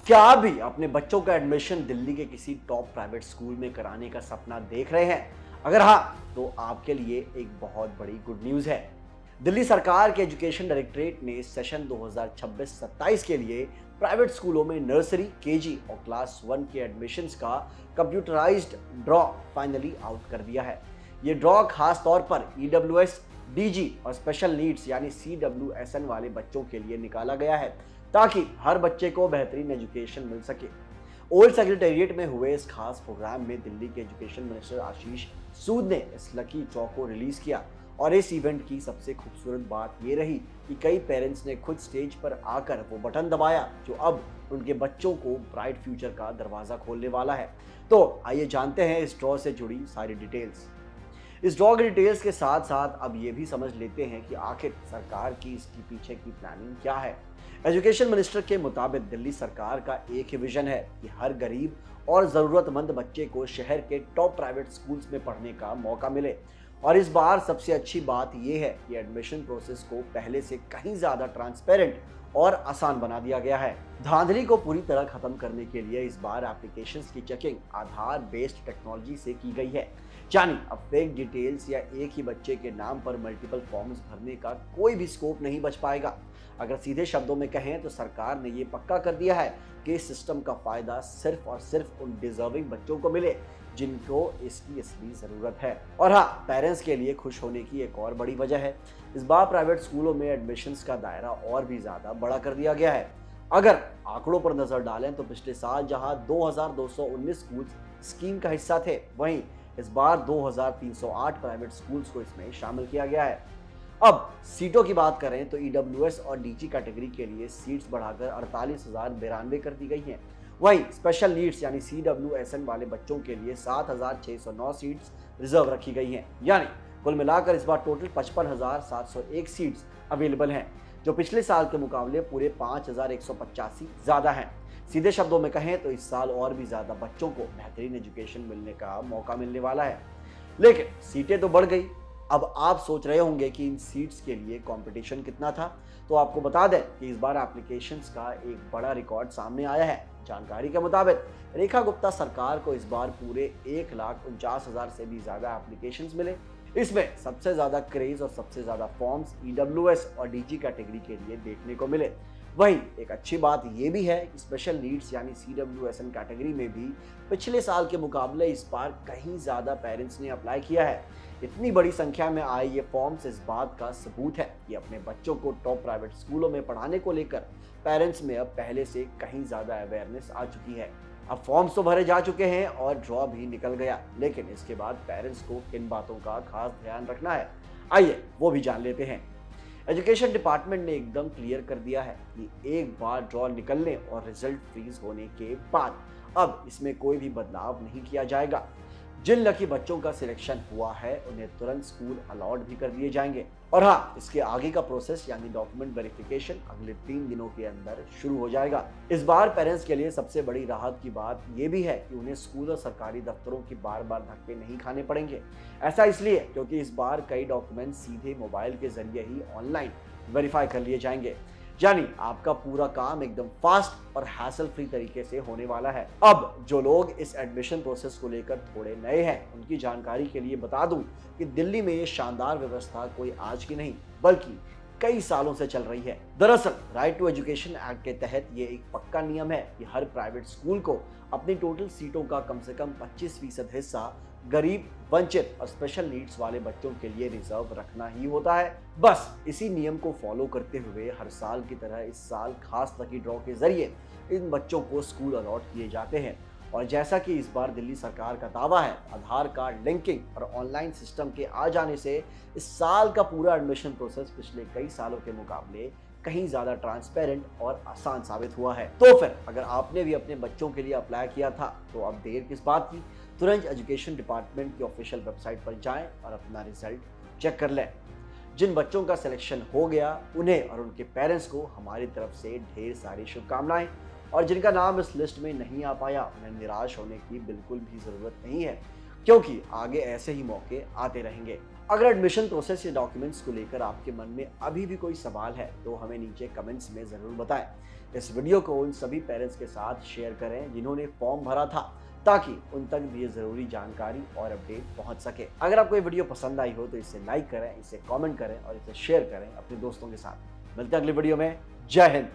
क्या आप भी अपने बच्चों का एडमिशन दिल्ली के किसी टॉप प्राइवेट स्कूल में कराने का सपना देख रहे हैं? अगर हाँ, तो आपके लिए एक बहुत बड़ी गुड न्यूज़ है। दिल्ली सरकार के एजुकेशन डायरेक्टरेट ने सेशन 2026-27 के लिए प्राइवेट स्कूलों में नर्सरी, केजी और क्लास 1 के एडमिशन्स का कंप्यूटराइज्ड ड्रॉ फाइनली आउट कर दिया है। ये ड्रॉ खास तौर पर ईडब्ल्यूएस, डीजी और स्पेशल नीड्स यानी सीडब्ल्यूएसएन वाले बच्चों के लिए निकाला गया है, ताकि हर बच्चे को बेहतरीन एजुकेशन मिल सके। ओल्ड सेक्रेटेरिएट में हुए इस खास प्रोग्राम में दिल्ली के एजुकेशन मिनिस्टर आशीष सूद ने इस लकी ड्रॉ को रिलीज किया और इस इवेंट की सबसे खूबसूरत बात ये रही कि कई पेरेंट्स ने खुद स्टेज पर आकर वो बटन दबाया जो अब उनके बच्चों को ब्राइट फ्यूचर का दरवाजा खोलने वाला है। तो आइए जानते हैं इस ड्रॉ से जुड़ी सारी डिटेल्स। इस ड्रॉ की डिटेल्स के साथ साथ अब ये भी समझ लेते हैं कि आखिर सरकार की इसके पीछे की प्लानिंग क्या है। एजुकेशन मिनिस्टर के मुताबिक दिल्ली सरकार का एक ही विजन है कि हर गरीब और ज़रूरतमंद बच्चे को शहर के टॉप प्राइवेट स्कूल्स में पढ़ने का मौका मिले। और इस बार सबसे अच्छी बात यह है कि एडमिशन प्रोसेस को पहले से कहीं ज़्यादा ट्रांसपेरेंट और आसान बना दिया गया है। धांधली को पूरी तरह खत्म करने के लिए इस बार एप्लीकेशंस की चेकिंग आधार बेस्ड टेक्नोलॉजी से की गई है। यानी अब फेक डिटेल्स या एक ही बच्चे के नाम पर मल्टीपल फॉर्म्स भरने का कोई भी स्कोप नहीं बच पाएगा। अगर सीधे शब्दों में कहें तो सरकार ने ये पक्का कर दिया है कि इस सिस्टम का फायदा सिर्फ और सिर्फ उन डिजर्विंग बच्चों को मिले जिनको इसकी असली जरूरत है। और हाँ, पेरेंट्स के लिए खुश होने की एक और बड़ी वजह है, इस बार प्राइवेट स्कूलों में एडमिशन्स का दायरा और भी ज्यादा बड़ा कर दिया गया है। अगर आंकड़ों पर नजर डालें तो पिछले साल जहां 2219 स्कूल स्कीम का हिस्सा थे, वहीं इस बार 2308 प्राइवेट स्कूल्स को इसमें शामिल किया गया है। अब सीटों की बात करें तो ईडब्ल्यूएस और डीजी कैटेगरी के लिए सीट्स बढ़ाकर 48,092 कर दी गई हैं। वहीं स्पेशल नीड्स यानी सीडब्ल्यूएसएन वाले बच्चों के लिए 7,609 सीट्स रिजर्व रखी गई हैं। यानी कुल मिलाकर इस बार टोटल 55,701 सीट्स अवेलेबल हैं, जो पिछले साल के मुकाबले पूरे 5,185 ज्यादा हैं। सीधे शब्दों में कहें तो इस साल और भी ज्यादा बच्चों को बेहतरीन एजुकेशन मिलने का मौका मिलने वाला है। लेकिन सीटें तो बढ़ गई। अब आप सोच रहे होंगे कि इन सीट्स के लिए कंपटीशन कितना था, तो आपको बता दें कि इस बार एप्लीकेशंस का एक बड़ा रिकॉर्ड सामने आया है। जानकारी के मुताबिक रेखा गुप्ता सरकार को इस बार पूरे 1,49,000 से भी ज्यादा एप्लीकेशंस मिले। इसमें सबसे ज्यादा क्रेज और सबसे ज्यादा फॉर्म्स ईडब्ल्यूएस और डीजी कैटेगरी के लिए देखने को मिले। वहीं एक अच्छी बात यह भी है कि स्पेशल नीड्स यानी सीडब्ल्यूएसएन कैटेगरी में भी पिछले साल के मुकाबले इस बार कहीं ज्यादा पेरेंट्स ने अप्लाई किया है। इतनी बड़ी संख्या में आए ये फॉर्म्स इस बात का सबूत है कि अपने बच्चों को टॉप प्राइवेट स्कूलों में पढ़ाने को लेकर पेरेंट्स में अब पहले से कहीं ज्यादा अवेयरनेस आ चुकी है। अब फॉर्म्स तो भरे जा चुके हैं और ड्रॉ भी निकल गया, लेकिन इसके बाद पेरेंट्स को किन बातों का खास ध्यान रखना है, आइए वो भी जान लेते हैं। एजुकेशन डिपार्टमेंट ने एकदम क्लियर कर दिया है कि एक बार ड्रॉ निकलने और रिजल्ट फ्रीज होने के बाद अब इसमें कोई भी बदलाव नहीं किया जाएगा। जिन लकी बच्चों का सिलेक्शन हुआ है उन्हें तुरंत स्कूल अलॉट भी कर दिए जाएंगे। और हाँ, इसके आगे का प्रोसेस यानी डॉक्यूमेंट वेरिफिकेशन अगले 3 दिनों के अंदर शुरू हो जाएगा। इस बार पेरेंट्स के लिए सबसे बड़ी राहत की बात यह भी है कि उन्हें स्कूल और सरकारी दफ्तरों की बार बार धक्के नहीं खाने पड़ेंगे। ऐसा इसलिए क्योंकि इस बार कई डॉक्यूमेंट सीधे मोबाइल के जरिए ही ऑनलाइन वेरीफाई कर लिए जाएंगे। यानी आपका पूरा काम एकदम फास्ट और हैसल फ्री तरीके से होने वाला है। अब जो लोग इस एडमिशन प्रोसेस को लेकर थोड़े नए हैं, उनकी जानकारी के लिए बता दूं कि दिल्ली में ये शानदार व्यवस्था कोई आज की नहीं बल्कि कई सालों से चल रही है। दरअसल राइट टू एजुकेशन एक्ट के तहत ये एक पक्का नियम है कि हर प्राइवेट स्कूल को अपनी टोटल सीटों का कम से कम 25% हिस्सा गरीब, वंचित और स्पेशल नीड्स वाले बच्चों के लिए रिजर्व रखना ही होता है। बस इसी नियम को फॉलो करते हुए हर साल की तरह इस साल खास लकी ड्रॉ के जरिए इन बच्चों को स्कूल अलॉट किए जाते हैं। और जैसा कि इस बार दिल्ली सरकार का दावा है, आधार कार्ड लिंकिंग और ऑनलाइन सिस्टम के आ जाने से इस साल का पूरा एडमिशन प्रोसेस पिछले कई सालों के मुकाबले कहीं ज्यादा ट्रांसपेरेंट और आसान साबित हुआ है। तो फिर अगर आपने भी अपने बच्चों के लिए अप्लाई किया था तो अब देर किस बात की, तुरंत एजुकेशन डिपार्टमेंट की ऑफिशियल वेबसाइट पर जाएं और अपना रिजल्ट चेक कर लें। जिन बच्चों का सिलेक्शन हो गया उन्हें और उनके पेरेंट्स को हमारी तरफ से ढेर सारी शुभकामनाएं, और जिनका नाम इस लिस्ट में नहीं आ पाया उन्हें निराश होने की बिल्कुल भी जरूरत नहीं है, क्योंकि आगे ऐसे ही मौके आते रहेंगे। अगर एडमिशन प्रोसेस या डॉक्यूमेंट्स को लेकर आपके मन में अभी भी कोई सवाल है तो हमें नीचे कमेंट्स में जरूर बताएं। इस वीडियो को उन सभी पेरेंट्स के साथ शेयर करें जिन्होंने फॉर्म भरा था, ताकि उन तक ये ज़रूरी जानकारी और अपडेट पहुंच सके। अगर आपको ये वीडियो पसंद आई हो तो इसे लाइक करें, इसे कमेंट करें और इसे शेयर करें अपने दोस्तों के साथ। मिलते हैं अगली वीडियो में। जय हिंद।